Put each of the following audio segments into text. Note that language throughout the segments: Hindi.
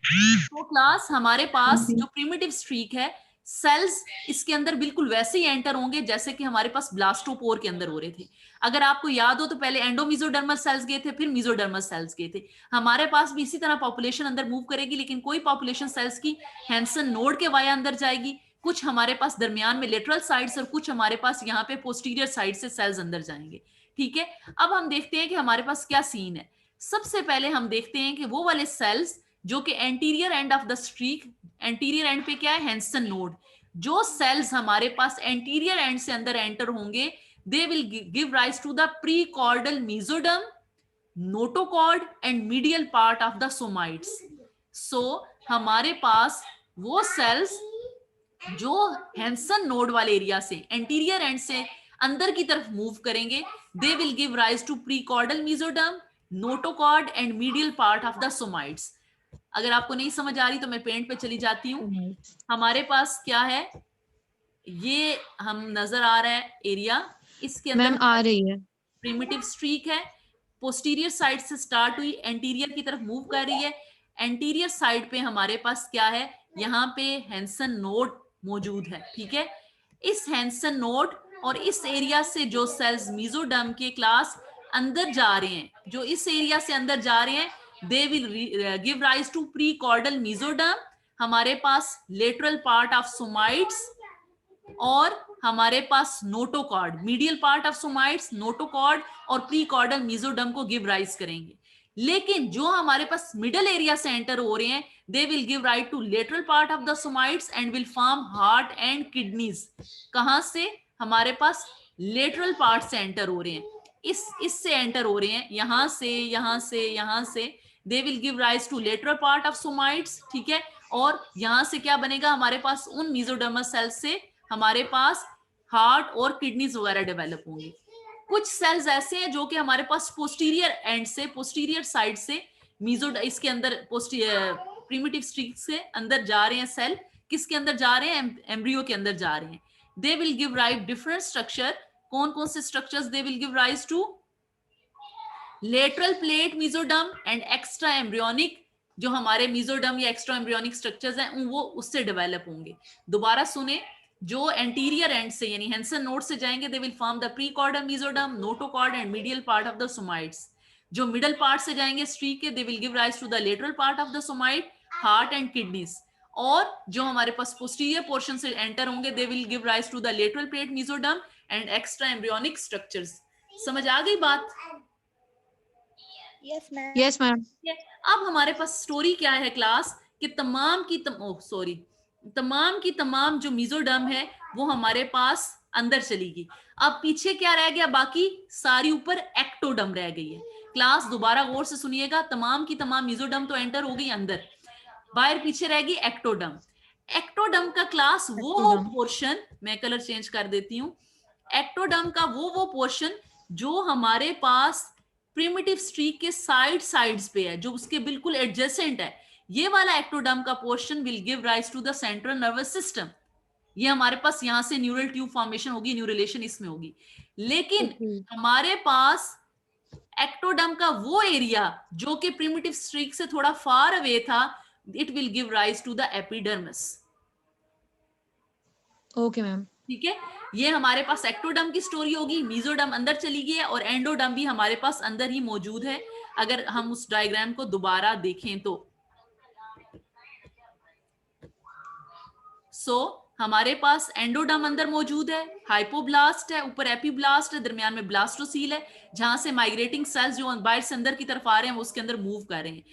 तो क्लास हमारे पास जो प्रिमिटिव स्ट्रीक है, सेल्स इसके अंदर बिल्कुल वैसे ही एंटर होंगे जैसे कि हमारे पास ब्लास्टोपोर के अंदर हो रहे थे। अगर आपको याद हो तो पहले एंडोमीजोडर्मल सेल्स गए थे, फिर मीजोडर्मल सेल्स गए थे। हमारे पास भी इसी तरह पॉपुलेशन अंदर मूव करेगी, लेकिन कोई पॉपुलेशन सेल्स की हैंसन नोड के वाया अंदर जाएगी, कुछ हमारे पास दरमियान में लेटरल साइड से और कुछ हमारे पास यहाँ पे पोस्टीरियर साइड से सेल्स अंदर जाएंगे। ठीक है, अब हम देखते हैं कि हमारे पास क्या सीन है। सबसे पहले हम देखते हैं कि वो वाले सेल्स जो कि anterior end of the streak, anterior and पे क्या है, हैंसन नोड। जो सेल्स हमारे पास एंटीरियर एंड से अंदर एंटर होंगे, they will give rise to the prechordal mesoderm, notochord and medial part of the somites. So हमारे पास वो सेल्स जो हैंसन नोड वाले एरिया से एंटीरियर एंड से अंदर की तरफ मूव करेंगे, they will give rise to prechordal mesoderm, notochord and medial part of the somites. अगर आपको नहीं समझ आ रही तो मैं पेंट पे चली जाती हूँ। हमारे पास क्या है, ये हम नजर आ रहा है एरिया, इसके अंदर मैम आ रही है। प्रिमिटिव स्ट्रीक है, पोस्टीरियर साइड से स्टार्ट हुई, एंटीरियर की तरफ मूव कर रही है। एंटीरियर साइड पे हमारे पास क्या है, यहाँ पे हैंसन नोड मौजूद है। ठीक है, इस हैंसन नोड और इस एरिया से जो सेल्स मीजोडर्म के क्लास अंदर जा रहे हैं, जो इस एरिया से अंदर जा रहे हैं, they will give rise to prechordal mesoderm, हमारे पास लेटरल पार्ट ऑफ सोमाइट्स, और हमारे पास notochord, medial part of somites, notochord और प्रीकॉर्डल मीजोडर्म को गिव राइज करेंगे। लेकिन जो हमारे पास मिडल एरिया से एंटर हो रहे हैं, they will give right to lateral part of the somites and will form heart and kidneys. कहां से, हमारे पास लेटरल पार्ट से एंटर हो रहे हैं, इससे एंटर हो रहे हैं, यहां से, यहां से, यहां से, they will give rise to lateral part of somites. ठीक है, और यहां से क्या बनेगा, हमारे पास उन मीजोडर्मस सेल्स से हमारे पास हार्ट और किडनीज वगैरह डेवलप होंगे। कुछ सेल्स ऐसे हैं जो कि हमारे पास पोस्टीरियर एंड से, पोस्टीरियर साइड से मीजो इसके अंदर प्रीमिटिव स्ट्रीक से अंदर जा रहे हैं सेल, किसके अंदर जा रहे हैं, एम्ब्रियो के अंदर जा रहे हैं। They will give rise different structure, कौन कौन से structures they will give rise to, lateral plate mesoderm and extra embryonic, जो हमारे मीजोडर्म या एक्स्ट्रा एम्ब्रियोनिक स्ट्रक्चर्स हैं वो उससे डेवलप होंगे। दोबारा सुने, जो एंटीरियर एंड से यानी हैंसन नोड से जाएंगे, they will form the prechordal mesoderm, notochord and medial part of the somites. जो मिडल पार्ट से जाएंगे स्ट्रीक के, they will give rise to the lateral part of the somite, heart and kidneys. और जो हमारे पास पोस्टीरियर पोर्शन से एंटर होंगे, they will give rise to the lateral plate mesoderm and extra embryonic structures. समझ आ गई बात? Yes ma'am. Yes ma'am. अब हमारे पास स्टोरी क्या है क्लास, कि तमाम की तमाम जो मीजोडर्म है वो हमारे पास अंदर चली गई। अब पीछे क्या रह गया, बाकी सारी ऊपर एक्टोडर्म रह गई है। क्लास दोबारा गौर से सुनिएगा, तमाम की तमाम मीजोडर्म तो एंटर हो गई अंदर, बाहर पीछे रह गई एक्टोडर्म। एक्टोडर्म का क्लास वो पोर्शन, मैं कलर चेंज कर देती हूँ, एक्टोडर्म का वो पोर्शन जो हमारे पास प्रिमिटिव स्ट्रीक के साइड्स पे है, जो उसके बिल्कुल एडजेसेंट है, ये वाला एक्टोडर्म का portion will give rise to the central nervous system. ये हमारे पास यहां से न्यूरल ट्यूब फॉर्मेशन होगी, न्यूरलेशन इसमें होगी। लेकिन हमारे पास एक्टोडर्म का वो एरिया जो कि प्रिमिटिव स्ट्रीक से थोड़ा फार अवे था, it will give rise to the epidermis. Okay ma'am. ठीक है, ये हमारे पास एक्टोडर्म की स्टोरी होगी। मीजोडर्म अंदर चली गई है और एंडोडर्म भी हमारे पास अंदर ही मौजूद है। अगर हम उस डायग्राम को दोबारा देखें तो हमारे पास एंडोडर्म अंदर मौजूद है, हाइपोब्लास्ट है, ऊपर एपीब्लास्ट है, दरमियान में ब्लास्टोसील है, जहां से माइग्रेटिंग सेल्स जो बाहर से अंदर की तरफ आ रहे हैं वो उसके अंदर मूव कर रहे हैं।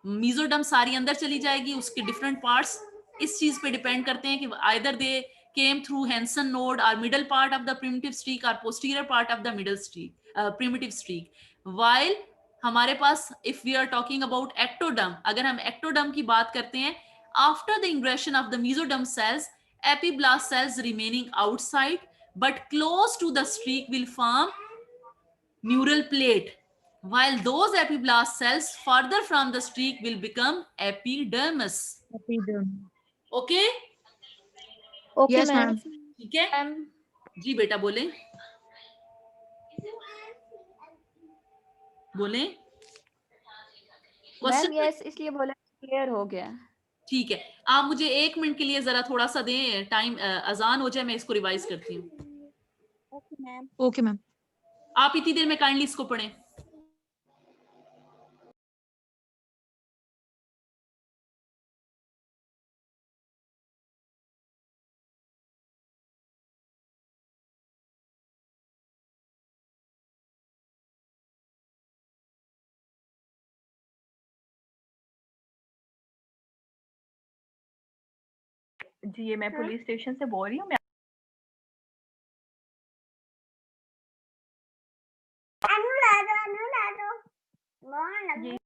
मीजोडर्म सारी अंदर चली जाएगी, उसके डिफरेंट पार्ट्स इस चीज पे डिपेंड करते हैं कि either they came through Henson node or middle part of the primitive streak or posterior part of the middle streak, primitive streak. While हमारे पास if we are talking about ectoderm, अगर हम ectoderm की बात करते हैं, after the ingression of the mesoderm cells, epiblast cells remaining outside but close to the streak will form neural plate, while those epiblast cells further from the streak will become epidermis. Okay? Okay ma'am. ठीक है जी बेटा, बोले बोले मैम यस इसलिए बोला क्लियर हो गया। ठीक है, आप मुझे 1 मिनट के लिए ज़रा थोड़ा-सा दें टाइम, अज़ान हो जाए, मैं इसको रिवाइज़ करती हूँ। Okay ma'am. Okay ma'am. आप इतनी देर में काइंडली इसको पढ़ें। जी, ये मैं पुलिस स्टेशन से बोल रही हूँ। मैं ये